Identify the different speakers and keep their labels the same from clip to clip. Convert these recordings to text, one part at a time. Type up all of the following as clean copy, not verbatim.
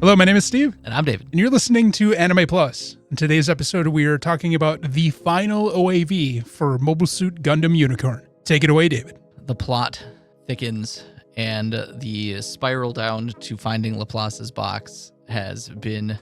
Speaker 1: Hello, my name is Steve.
Speaker 2: And I'm David.
Speaker 1: And you're listening to Anime Plus. In today's episode, we are talking about the final OAV for Mobile Suit Gundam Unicorn. Take it away, David.
Speaker 2: The plot thickens, and the spiral down to finding Laplace's box has been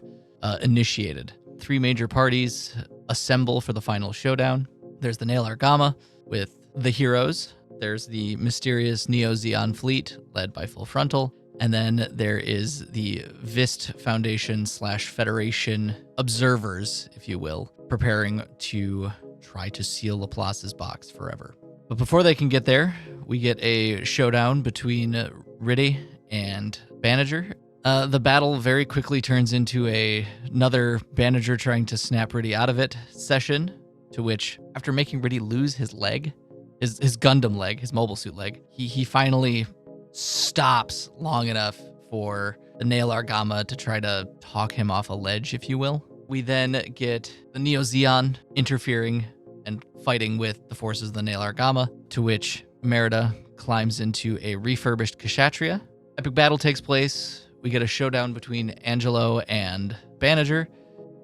Speaker 2: initiated. 3 major parties assemble for the final showdown. There's the Nail Argama with the heroes. There's the mysterious Neo-Zeon fleet led by Frontal. And then there is the Vist Foundation / Federation observers, if you will, preparing to try to seal Laplace's box forever. But before they can get there, we get a showdown between Riddy and Banager. The battle very quickly turns into another Banager trying to snap Riddy out of it session, to which, after making Riddy lose his leg, his Gundam leg, his mobile suit leg, he finally stops long enough for the Nail Argama to try to talk him off a ledge, if you will. We then get the Neo-Zeon interfering and fighting with the forces of the Nail Argama, to which Merida climbs into a refurbished Kshatriya. Epic battle takes place. We get a showdown between Angelo and Banager,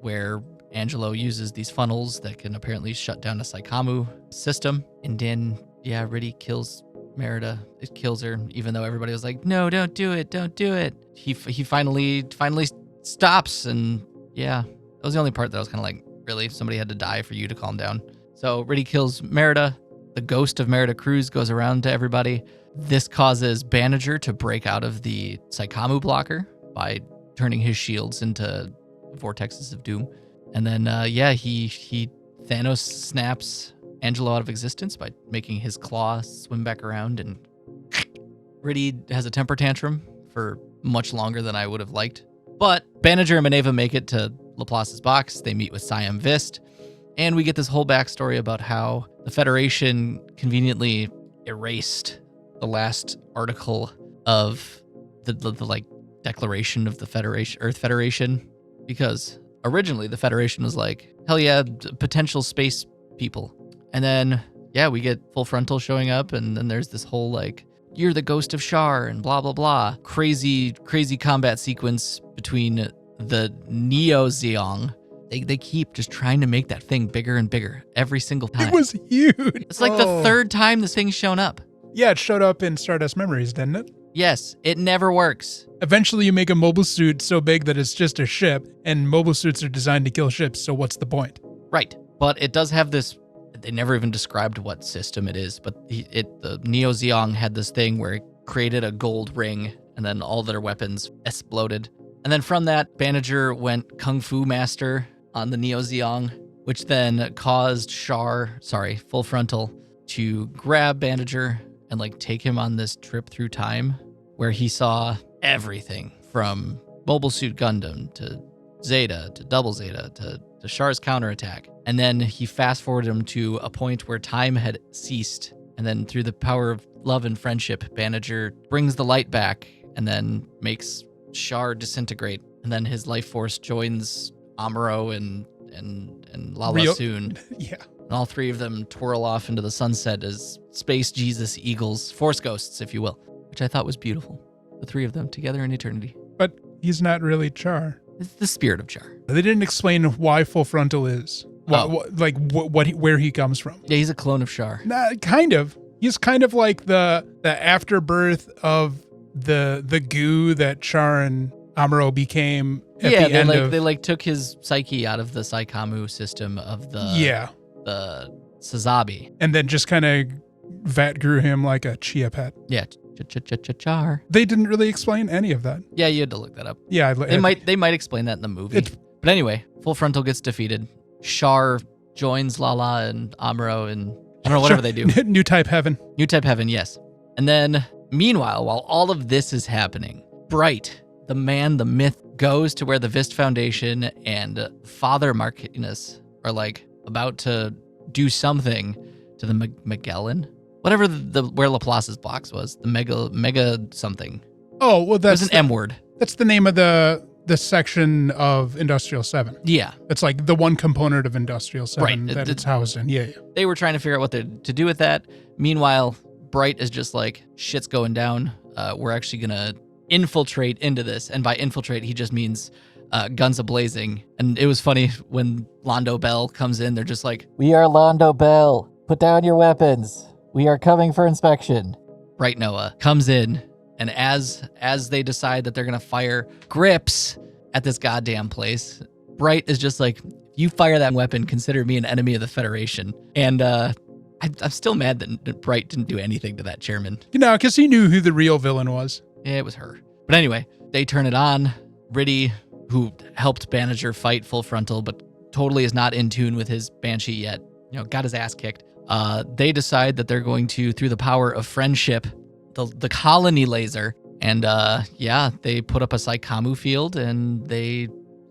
Speaker 2: where Angelo uses these funnels that can apparently shut down a Saikamu system. And then, Riddy kills Merida. It kills her, even though everybody was like, no, don't do it, don't do it. He finally stops, and that was the only part that I was kind of like, really? Somebody had to die for you to calm down. So Riddy kills Merida. The ghost of Merida Cruz goes around to everybody. This causes Banager to break out of the Saikamu blocker by turning his shields into vortexes of doom. And then, he Thanos snaps Angelo out of existence by making his claw swim back around, and Riddy has a temper tantrum for much longer than I would have liked. But Banager and Maneva make it to Laplace's box. They meet with Siam Vist, and we get this whole backstory about how the Federation conveniently erased the last article of the declaration of the Federation, Earth Federation, because originally the Federation was like, hell yeah, potential space people. And then, we get Frontal showing up, and then there's this whole, you're the ghost of Char, and blah, blah, blah. Crazy combat sequence between the Neo-Zeon. They keep just trying to make that thing bigger and bigger every single time.
Speaker 1: It was huge.
Speaker 2: It's like the third time this thing's shown up.
Speaker 1: Yeah, it showed up in Stardust Memories, didn't it?
Speaker 2: Yes, it never works.
Speaker 1: Eventually you make a mobile suit so big that it's just a ship, and mobile suits are designed to kill ships, so what's the point?
Speaker 2: Right, but it does have this. They never even described what system it is, but the Neo-Zeon had this thing where it created a gold ring, and then all their weapons exploded. And then from that, Banager went Kung Fu Master on the Neo-Zeon, which then caused Full Frontal to grab Banager and take him on this trip through time, where he saw everything from Mobile Suit Gundam to Zeta to Double Zeta to Char's counterattack. And then he fast-forwarded him to a point where time had ceased. And then through the power of love and friendship, Banager brings the light back and then makes Char disintegrate. And then his life force joins Amuro and Lala Soon.
Speaker 1: Yeah.
Speaker 2: And all 3 of them twirl off into the sunset as Space Jesus Eagles, Force Ghosts, if you will, which I thought was beautiful. The 3 of them together in eternity.
Speaker 1: But he's not really Char.
Speaker 2: It's the spirit of Char.
Speaker 1: They didn't explain why Full Frontal is. Where he comes from.
Speaker 2: Yeah, he's a clone of Char.
Speaker 1: Nah, kind of. He's kind of like the afterbirth of the goo that Char and Amuro became at the end of...
Speaker 2: They took his psyche out of the Saikamu system of the Sazabi.
Speaker 1: And then just kind of vat grew him like a chia pet.
Speaker 2: Yeah, Char.
Speaker 1: They didn't really explain any of that.
Speaker 2: Yeah, you had to look that up.
Speaker 1: Yeah.
Speaker 2: They might explain that in the movie. But anyway, Full Frontal gets defeated. Char joins Lala and Amuro and I don't know, whatever they do.
Speaker 1: New type heaven.
Speaker 2: New type heaven, yes. And then, meanwhile, while all of this is happening, Bright, the man, the myth, goes to where the Vist Foundation and Father Marquinus are about to do something to the Magellan. Whatever where Laplace's box was. The mega something.
Speaker 1: Oh, well, that's
Speaker 2: it was an M word.
Speaker 1: That's the name of the section of Industrial 7.
Speaker 2: Yeah.
Speaker 1: It's like the one component of Industrial 7
Speaker 2: right.
Speaker 1: that it's housed in. Yeah.
Speaker 2: They were trying to figure out what to do with that. Meanwhile, Bright is just like, shit's going down. We're actually going to infiltrate into this. And by infiltrate, he just means guns a-blazing. And it was funny when Londo Bell comes in, they're just like,
Speaker 3: "We are Londo Bell. Put down your weapons. We are coming for inspection."
Speaker 2: Bright Noah comes in, and as they decide that they're going to fire grips at this goddamn place, Bright is just like, "You fire that weapon, consider me an enemy of the Federation." And I'm still mad that Bright didn't do anything to that chairman.
Speaker 1: Because he knew who the real villain was.
Speaker 2: Yeah, it was her. But anyway, they turn it on. Riddy, who helped Banager fight Full Frontal, but totally is not in tune with his Banshee yet, got his ass kicked. They decide that they're going to, through the power of friendship, the colony laser, and they put up a Psychamu field and they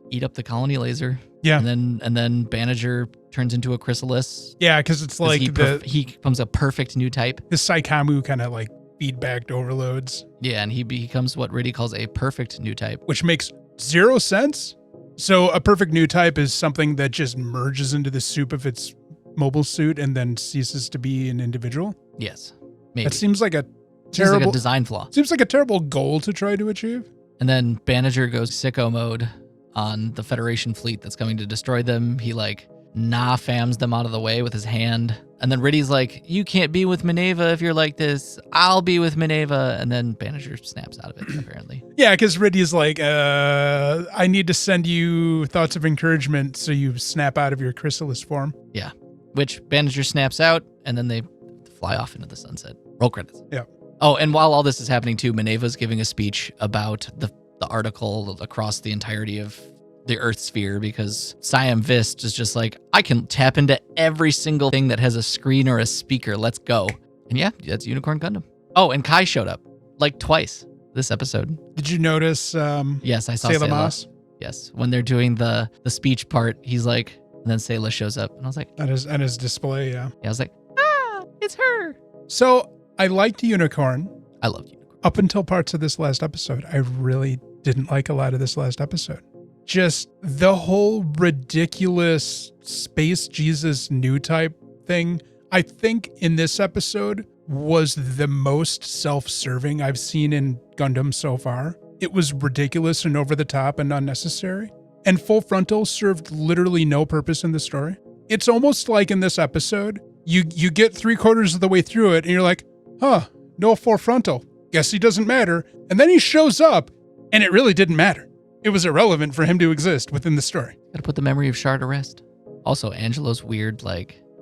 Speaker 2: eat up the colony laser.
Speaker 1: Yeah.
Speaker 2: And then Banager turns into a chrysalis.
Speaker 1: Yeah, because it's like
Speaker 2: he becomes a perfect new type.
Speaker 1: The Psychamu kind of like feedback overloads.
Speaker 2: Yeah, and he becomes what Riddy calls a perfect new type.
Speaker 1: Which makes zero sense. So a perfect new type is something that just merges into the soup of its mobile suit and then ceases to be an individual?
Speaker 2: Yes, maybe.
Speaker 1: That seems like a terrible
Speaker 2: design flaw.
Speaker 1: Seems like a terrible goal to try to achieve.
Speaker 2: And then Banager goes sicko mode on the Federation fleet that's coming to destroy them. He fams them out of the way with his hand. And then Riddy's like, "You can't be with Minerva if you're like this. I'll be with Minerva." And then Banager snaps out of it, apparently.
Speaker 1: Yeah, because Riddy's like, "I need to send you thoughts of encouragement," so you snap out of your chrysalis form.
Speaker 2: Yeah, which Banager snaps out, and then they fly off into the sunset. Roll credits.
Speaker 1: Yeah.
Speaker 2: Oh, and while all this is happening too, Minerva's giving a speech about the article across the entirety of the Earth sphere, because Siam Vist is just like, "I can tap into every single thing that has a screen or a speaker. Let's go." And yeah, that's Unicorn Gundam. Oh, and Kai showed up twice this episode.
Speaker 1: Did you notice?
Speaker 2: Yes, I saw
Speaker 1: Sayla
Speaker 2: Sayla.
Speaker 1: Moss?
Speaker 2: Yes, when they're doing the speech part, he's like, and then Sayla shows up, and I was like,
Speaker 1: on his display, yeah.
Speaker 2: I was like, it's her.
Speaker 1: So I liked Unicorn.
Speaker 2: I loved Unicorn.
Speaker 1: Up until parts of this last episode, I really didn't like a lot of this last episode. Just the whole ridiculous Space Jesus new type thing, I think in this episode was the most self-serving I've seen in Gundam so far. It was ridiculous and over the top and unnecessary. And Full Frontal served literally no purpose in the story. It's almost like in this episode, you get 3/4 of the way through it and you're like, no Full Frontal. Guess he doesn't matter. And then he shows up and it really didn't matter. It was irrelevant for him to exist within the story.
Speaker 2: Gotta put the memory of Char to rest. Also, Angelo's weird,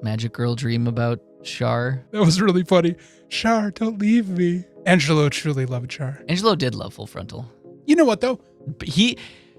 Speaker 2: magic girl dream about Char.
Speaker 1: That was really funny. Char, don't leave me. Angelo truly loved Char.
Speaker 2: Angelo did love Full Frontal.
Speaker 1: You know what, though?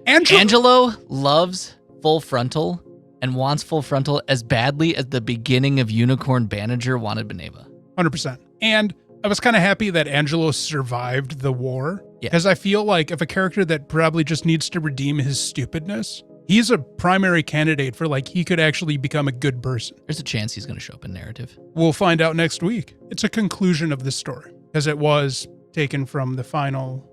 Speaker 2: Angelo loves Full Frontal and wants Full Frontal as badly as the beginning of Unicorn Banager wanted Minerva.
Speaker 1: 100%. And I was kind of happy that Angelo survived the war. Because I feel like if a character that probably just needs to redeem his stupidness, he's a primary candidate for he could actually become a good person.
Speaker 2: There's a chance he's going to show up in narrative.
Speaker 1: We'll find out next week. It's a conclusion of the story because it was taken from the final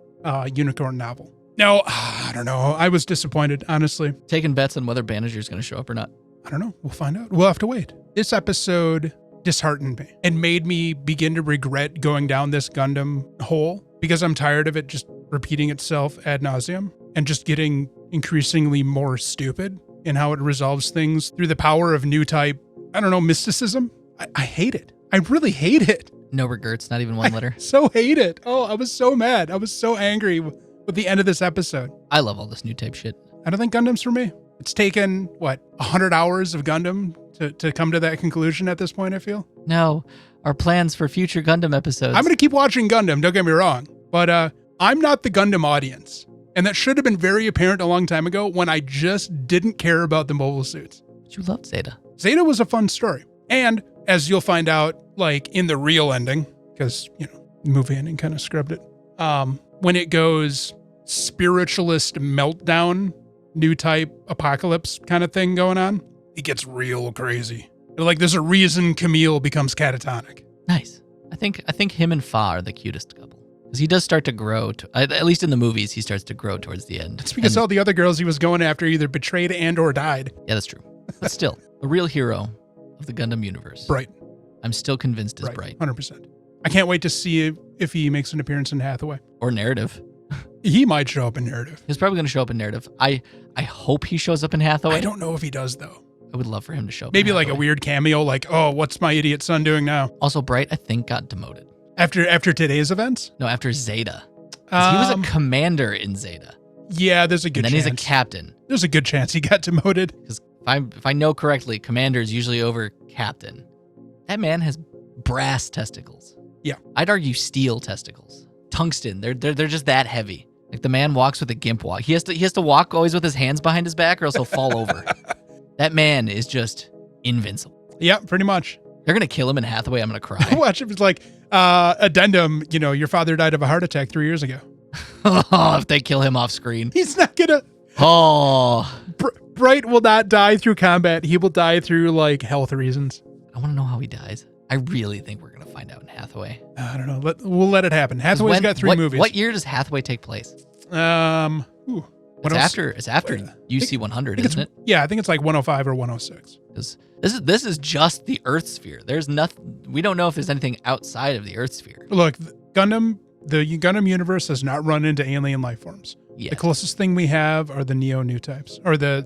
Speaker 1: Unicorn novel. No, I don't know. I was disappointed, honestly.
Speaker 2: Taking bets on whether Banager's going to show up or not.
Speaker 1: I don't know. We'll find out. We'll have to wait. This episode disheartened me and made me begin to regret going down this Gundam hole because I'm tired of it just repeating itself ad nauseum and just getting increasingly more stupid in how it resolves things through the power of new type, mysticism. I hate it. I really hate it.
Speaker 2: No regrets, not even one letter.
Speaker 1: So hate it. Oh, I was so mad. I was so angry with the end of this episode.
Speaker 2: I love all this new type shit.
Speaker 1: I don't think Gundam's for me. It's taken, 100 hours of Gundam to come to that conclusion at this point, I feel?
Speaker 2: No, our plans for future Gundam episodes.
Speaker 1: I'm going to keep watching Gundam, don't get me wrong. But I'm not the Gundam audience. And that should have been very apparent a long time ago when I just didn't care about the mobile suits.
Speaker 2: But you loved Zeta.
Speaker 1: Zeta was a fun story. And as you'll find out, in the real ending, because, the movie ending kind of scrubbed it, when it goes spiritualist meltdown, new type apocalypse kind of thing going on, it gets real crazy. There's a reason Camille becomes catatonic.
Speaker 2: Nice. I think him and Fa are the cutest couple. Because he does start to grow, at least in the movies, he starts to grow towards the end.
Speaker 1: It's because all the other girls he was going after either betrayed and or died.
Speaker 2: Yeah, that's true. But still, a real hero of the Gundam universe.
Speaker 1: Bright.
Speaker 2: I'm still convinced is Bright.
Speaker 1: 100%. I can't wait to see if he makes an appearance in Hathaway.
Speaker 2: Or narrative.
Speaker 1: He might show up in narrative.
Speaker 2: He's probably going to show up in narrative. I hope he shows up in Hathaway.
Speaker 1: I don't know if he does, though.
Speaker 2: I would love for him to show up.
Speaker 1: Maybe
Speaker 2: in
Speaker 1: like a
Speaker 2: Hathaway.
Speaker 1: weird cameo, like, oh, what's my idiot son doing now?
Speaker 2: Also, Bright, I think, got demoted.
Speaker 1: After today's events?
Speaker 2: No, after Zeta. 'Cause he was a commander in Zeta.
Speaker 1: Yeah, there's a good
Speaker 2: And then
Speaker 1: chance.
Speaker 2: he's a captain.
Speaker 1: There's a good chance he got demoted.
Speaker 2: Because if I know correctly, commander is usually over captain. That man has brass testicles.
Speaker 1: Yeah.
Speaker 2: I'd argue steel testicles. Tungsten. They're just that heavy. Like the man walks with a gimp walk. He has to walk always with his hands behind his back or else he'll fall over. That man is just invincible.
Speaker 1: Yeah, pretty much.
Speaker 2: They're going to kill him in Hathaway. I'm going to cry.
Speaker 1: Watch it. It's like, addendum, your father died of a heart attack 3 years ago.
Speaker 2: Oh, if they kill him off screen.
Speaker 1: He's not gonna.
Speaker 2: Oh.
Speaker 1: Bright will not die through combat. He will die through like health reasons.
Speaker 2: I want to know how he dies. I really think we're going to find out in Hathaway.
Speaker 1: I don't know. We'll let it happen. Hathaway's got 3 movies.
Speaker 2: What year does Hathaway take place? It's after UC 100, isn't it?
Speaker 1: Yeah, I think it's like 105 or 106.
Speaker 2: Because this is just the Earth sphere. There's nothing. We don't know if there's anything outside of the Earth sphere.
Speaker 1: Look, the Gundam universe has not run into alien life forms.
Speaker 2: Yeah.
Speaker 1: The closest thing we have are the Neo new types, or the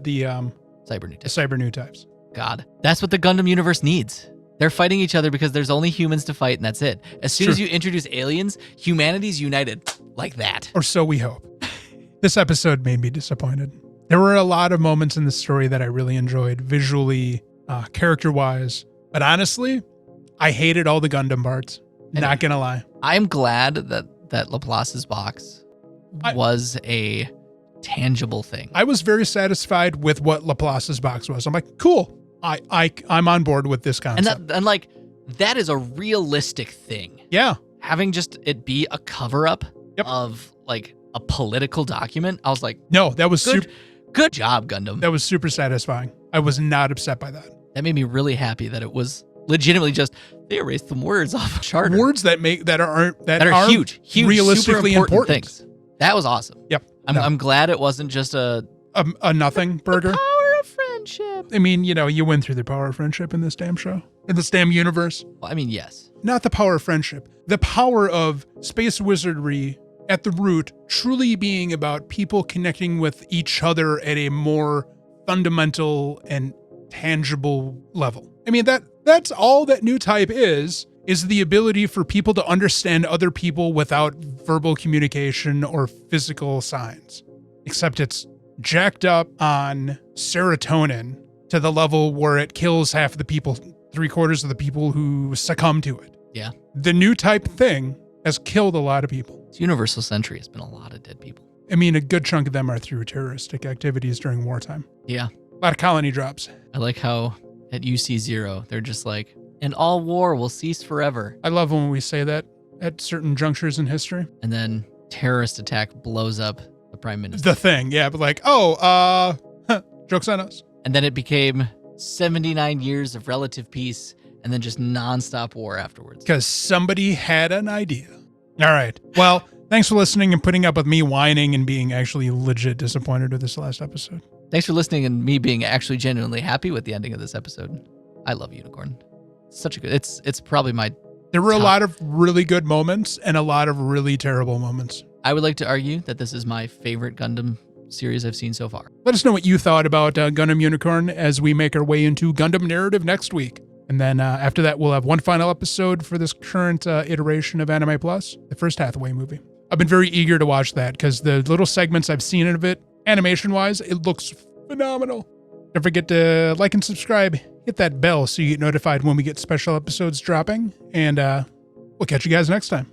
Speaker 2: Cyber
Speaker 1: new types.
Speaker 2: God, that's what the Gundam universe needs. They're fighting each other because there's only humans to fight, and that's it. As soon as you introduce aliens, humanity's united like that.
Speaker 1: Or so we hope. This episode made me disappointed. There were a lot of moments in the story that I really enjoyed, visually, character-wise. But honestly, I hated all the Gundam parts. Not gonna lie.
Speaker 2: I'm glad that Laplace's Box was a tangible thing.
Speaker 1: I was very satisfied with what Laplace's Box was. I'm like, cool. I'm on board with this concept.
Speaker 2: And that is a realistic thing.
Speaker 1: Yeah.
Speaker 2: Having just it be a cover-up of like a political document, I was like,
Speaker 1: no, that was
Speaker 2: good job, Gundam.
Speaker 1: That was super satisfying. I was not upset by that.
Speaker 2: That made me really happy that it was legitimately just they erased some words off of Charter.
Speaker 1: Words that are
Speaker 2: huge,
Speaker 1: realistically
Speaker 2: super important things. That was awesome.
Speaker 1: Yep.
Speaker 2: I'm glad it wasn't just a
Speaker 1: nothing burger.
Speaker 2: The power of friendship.
Speaker 1: I mean, you win through the power of friendship in this damn show, in this damn universe.
Speaker 2: Well, I mean, yes.
Speaker 1: Not the power of friendship, the power of space wizardry at the root, truly being about people connecting with each other at a more fundamental and tangible level. I mean, that's all that new type is the ability for people to understand other people without verbal communication or physical signs. Except it's jacked up on serotonin to the level where it kills half of the people, 3/4 of the people who succumb to it.
Speaker 2: Yeah.
Speaker 1: The new type thing has killed a lot of people.
Speaker 2: It's universal century. It's been a lot of dead people.
Speaker 1: I mean, a good chunk of them are through terroristic activities during wartime.
Speaker 2: Yeah.
Speaker 1: A lot of colony drops.
Speaker 2: I like how at UC0, they're just like, and all war will cease forever.
Speaker 1: I love when we say that at certain junctures in history.
Speaker 2: And then terrorist attack blows up the prime minister.
Speaker 1: The thing, yeah, but like, joke's on us.
Speaker 2: And then it became 79 years of relative peace and then just nonstop war afterwards.
Speaker 1: Because somebody had an idea. All right. Well, thanks for listening and putting up with me whining and being actually legit disappointed with this last episode.
Speaker 2: Thanks for listening and me being actually genuinely happy with the ending of this episode. I love Unicorn. Such a good, it's probably my
Speaker 1: There were
Speaker 2: top.
Speaker 1: a lot of really good moments and a lot of really terrible moments.
Speaker 2: I would like to argue that this is my favorite Gundam series I've seen so far.
Speaker 1: Let us know what you thought about Gundam Unicorn as we make our way into Gundam Narrative next week. And then after that, we'll have one final episode for this current iteration of Anime Plus, the first Hathaway movie. I've been very eager to watch that because the little segments I've seen of it, animation-wise, it looks phenomenal. Don't forget to like and subscribe. Hit that bell so you get notified when we get special episodes dropping. And we'll catch you guys next time.